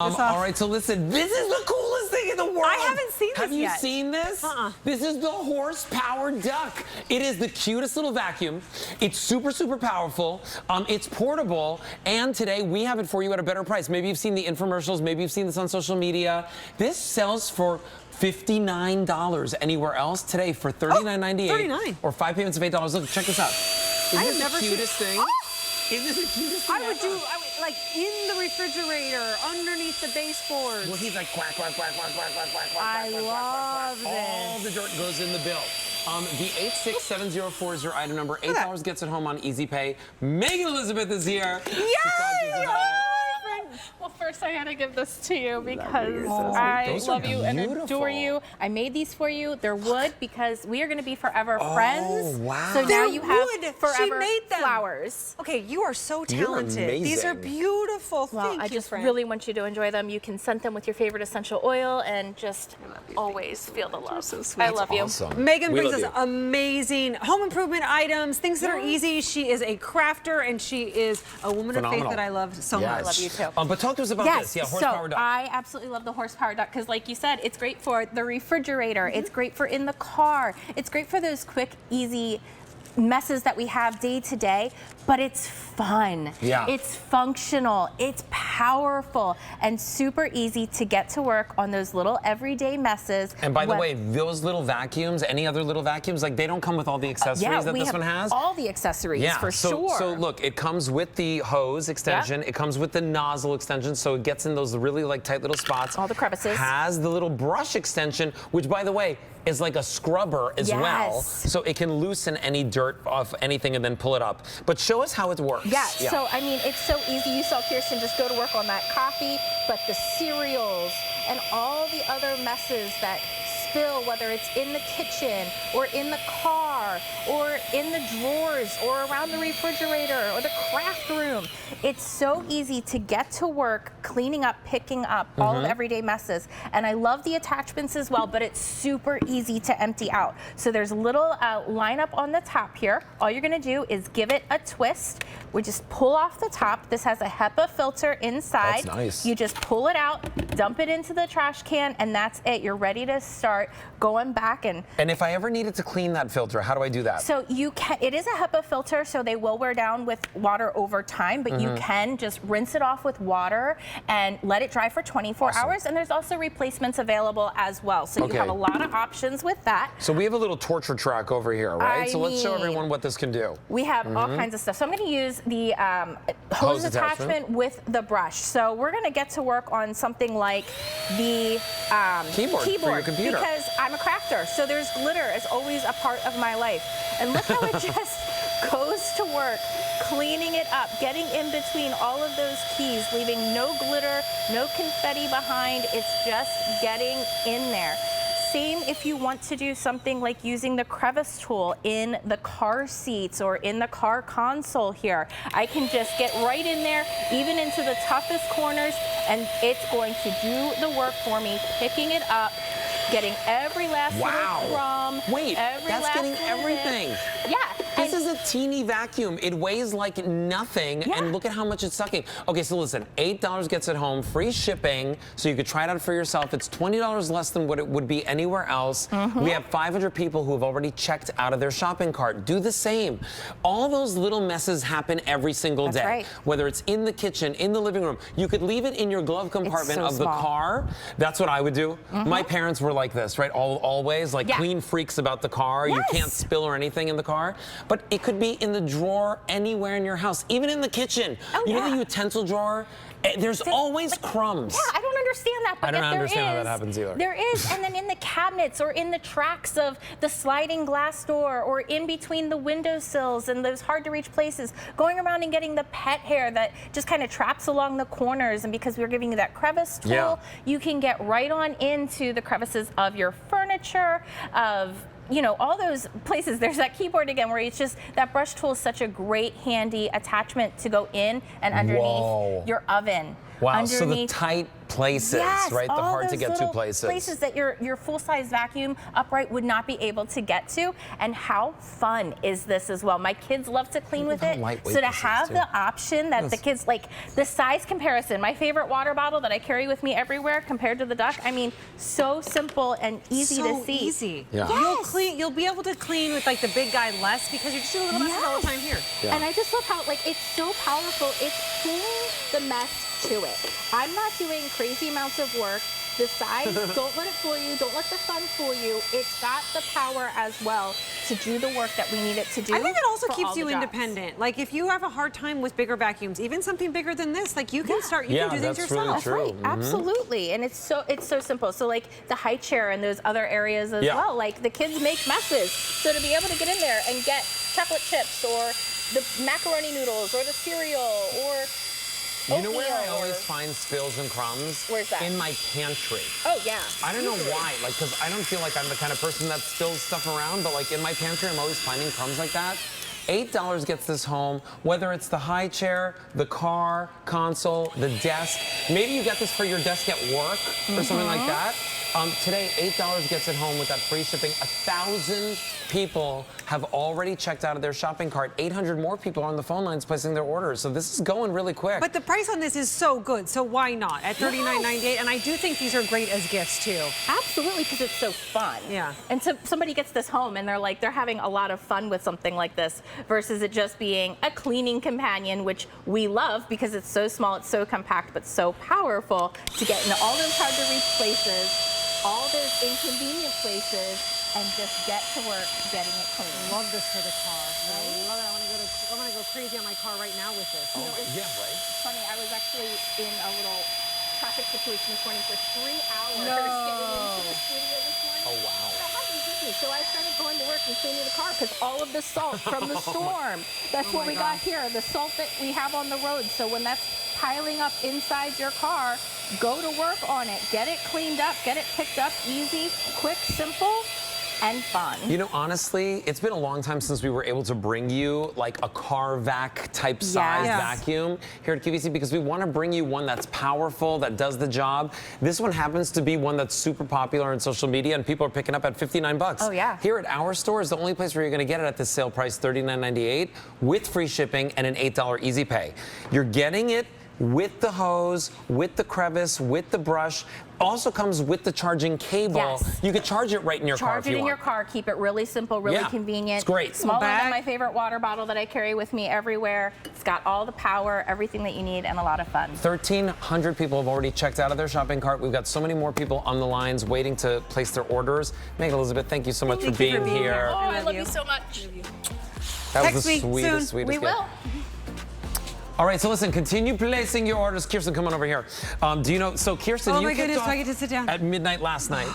All right, so listen, this is the coolest thing in the world. I haven't seen this Have you yet. seen this? This is the horsepower duck. It is the cutest little vacuum. It's super, super powerful. It's portable, and today we have it for you at a better price. Maybe you've seen the infomercials, maybe you've seen this on social media. This sells for $59 anywhere else. Today for $39.98 $39. or 5 payments of $8. Look, check this out. I Isn't have this the never cutest seen- thing? Isn't this the cutest thing I would ever? like in the refrigerator, underneath the baseboards. Well, he's like quack, quack, quack, quack, quack, quack, quack, quack, I quack, love quack, quack. All the dirt goes in the bill. The 86704 is your item number. $8 gets it home on Easy Pay. Megan Elizabeth is here. Yay! Well, first I gotta give this to you because so I Those are love you and beautiful. adore you. I made these for you. They're wood because we are gonna be forever friends. Wow. So now They're you have wood. She forever made them. flowers. Okay, you are so You're talented. These are amazing. beautiful. Well, Thank I you, just friend. really want you to enjoy them. You can scent them with your favorite essential oil and just always feel the love. so sweet. I love you. Awesome. Megan We brings love us you. amazing home improvement items, things that are easy. She is a crafter, and she is a woman of Phenomenal. faith that I love so Yes. much. I love you too. But talk to us about Yes, this. Yeah, so horsepower duck. I absolutely love the horsepower duck because, like you said, it's great for the refrigerator. It's great for in the car. It's great for those quick, easy messes that we have day to day, but it's fun. Yeah. It's functional. It's powerful and super easy to get to work on those little everyday messes. And by the What- way, those little vacuums, any other little vacuums, like they don't come with all the accessories that we this have one has. all the accessories for sure. So look, it comes with the hose extension. It comes with the nozzle extension, so it gets in those really like tight little spots. All the crevices. Has the little brush extension, which by the way, is like a scrubber as well. Yes. So it can loosen any dirt off anything and then pull it up. But show us how it works. Yeah, so I mean, it's so easy. You saw Kirsten just go to work on that coffee, but the cereals and all the other messes that spill, whether it's in the kitchen or in the car or in the drawers or around the refrigerator or the craft room. It's so easy to get to work cleaning up, picking up all of the everyday messes. And I love the attachments as well, but it's super easy to empty out. So there's a little lineup on the top here. All you're gonna do is give it a twist. We just pull off the top. This has a HEPA filter inside. That's nice. You just pull it out, dump it into the trash can, and that's it. You're ready to start going back and And if I ever needed to clean that filter, how do I do that? so you can, it is a HEPA filter, so they will wear down with water over time, but you can just rinse it off with water and let it dry for 24 hours. And there's also replacements available as well. So Okay. you have a lot of options with that. So we have a little torture track over here, right? I So let's show mean- everyone what this can do. We have all kinds of stuff. So I'm going to use the hose attachment with the brush. So we're going to get to work on something like the Keyboard for your computer. because I'm a crafter. So there's glitter as always a part of my life. And look how it just goes to work, cleaning it up, getting in between all of those keys, leaving no glitter, no confetti behind. It's just getting in there. Same if you want to do something like using the crevice tool in the car seats or in the car console here. I can just get right in there, even into the toughest corners, and it's going to do the work for me, picking it up, getting every last little crumb. Wait, every that's last getting little everything. bit. Yeah. This and- is a teeny vacuum. It weighs like nothing, Yeah. and look at how much it's sucking. Okay, so listen, $8 gets it home, free shipping, so you could try it out for yourself. It's $20 less than what it would be anywhere else. We have 500 people who have already checked out of their shopping cart. Do the same. All those little messes happen every single That's day. right. Whether it's in the kitchen, in the living room. You could leave it in your glove compartment so of the small. car. That's what I would do. My parents were like this, right? Always, like Yeah. clean freaks about the car. You can't Yes. spill or anything in the car. But it could be in the drawer anywhere in your house, even in the kitchen. Oh, you know yeah. the utensil drawer? There's always crumbs. Yeah, I don't understand that. But I don't if there understand how is, that happens either. There is, and then in the cabinets or in the tracks of the sliding glass door or in between the windowsills and those hard to reach places, going around and getting the pet hair that just kind of traps along the corners. And because we're giving you that crevice tool, Yeah. you can get right on into the crevices of your furniture, of all those places. There's that keyboard again where it's just, that brush tool is such a great handy attachment to go in and underneath Whoa. your oven. Wow, so the Underneath tight places, Yes, right? The all hard to those get to little places. that your full-size vacuum upright would not be able to get to. And how fun is this as well? My kids love to clean with how it. lightweight So to this is, have too. the option that the kids, like the size comparison, my favorite water bottle that I carry with me everywhere compared to the Duck, I mean, so simple and easy to see. Easy. Yeah. Yes. You'll be able to clean with like the big guy less because you're just doing a little mess all the time here. Yeah. And I just love how like it's so powerful. It's pulling the mess to it. I'm not doing crazy amounts of work. The size, don't let it fool you. Don't let the fun fool you. It's got the power as well to do the work that we need it to do. I think it also for keeps all you the jobs. independent. Like if you have a hard time with bigger vacuums, even something bigger than this, like you can start, you can do things that's really yourself. true. Right, absolutely, and it's so simple. So like the high chair and those other areas as well. Like the kids make messes, so to be able to get in there and get chocolate chips or the macaroni noodles or the cereal or You know where I oatmeal always or- find spills and crumbs? Where's that? In my pantry. Oh yeah. I don't know why, like, because I don't feel like I'm the kind of person that spills stuff around, but like in my pantry, I'm always finding crumbs like that. $8 gets this home, whether it's the high chair, the car, console, the desk. Maybe you get this for your desk at work or something like that. Today, $8 gets it home with that free shipping. 1,000 people have already checked out of their shopping cart. 800 more people are on the phone lines placing their orders. So this is going really quick. But the price on this is so good, so why not? At $39.98, and I do think these are great as gifts too. Absolutely, because it's so fun. Yeah. And so somebody gets this home and they're having a lot of fun with something like this versus it just being a cleaning companion, which we love because it's so small, it's so compact, but so powerful to get into all those hard to reach places, all those inconvenient places, and just get to work getting it clean. Love this for the car. I love it. I want to go crazy on my car right now with this. Oh, yeah, right? It's funny, I was actually in a little traffic situation this morning for 3 hours No. getting into the studio this morning. Oh, wow. But I had these with me, so I started going to work and cleaning the car because all of the salt from the storm, that's what we got here, the salt that we have on the road. So when that's piling up inside your car, go to work on it. Get it cleaned up, get it picked up easy, quick, simple, and fun. You know, honestly, it's been a long time since we were able to bring you like a car vac type size Yes. vacuum here at QVC because we want to bring you one that's powerful, that does the job. This one happens to be one that's super popular on social media and people are picking up at $59. Oh, yeah. Here at our store is the only place where you're going to get it at this sale price, $39.98, with free shipping and an $8 easy pay. You're getting it with the hose, with the crevice, with the brush. Also comes with the charging cable. Yes. You could charge it right in your car Charge if it you in your want. car, keep it really simple, really Yeah, convenient. it's great. Smaller bag. than my favorite water bottle that I carry with me everywhere. It's got all the power, everything that you need, and a lot of fun. 1,300 people have already checked out of their shopping cart. We've got so many more people on the lines waiting to place their orders. Meg Elizabeth, thank you so much for being here. Oh, I love love you. you so much. That Text was the me soon. sweetest We gift. will. All right, so listen, continue placing your orders. Kirsten, come on over here. Do you know, so Kirsten, Oh you my kicked goodness, off do I get to sit down? at midnight last night.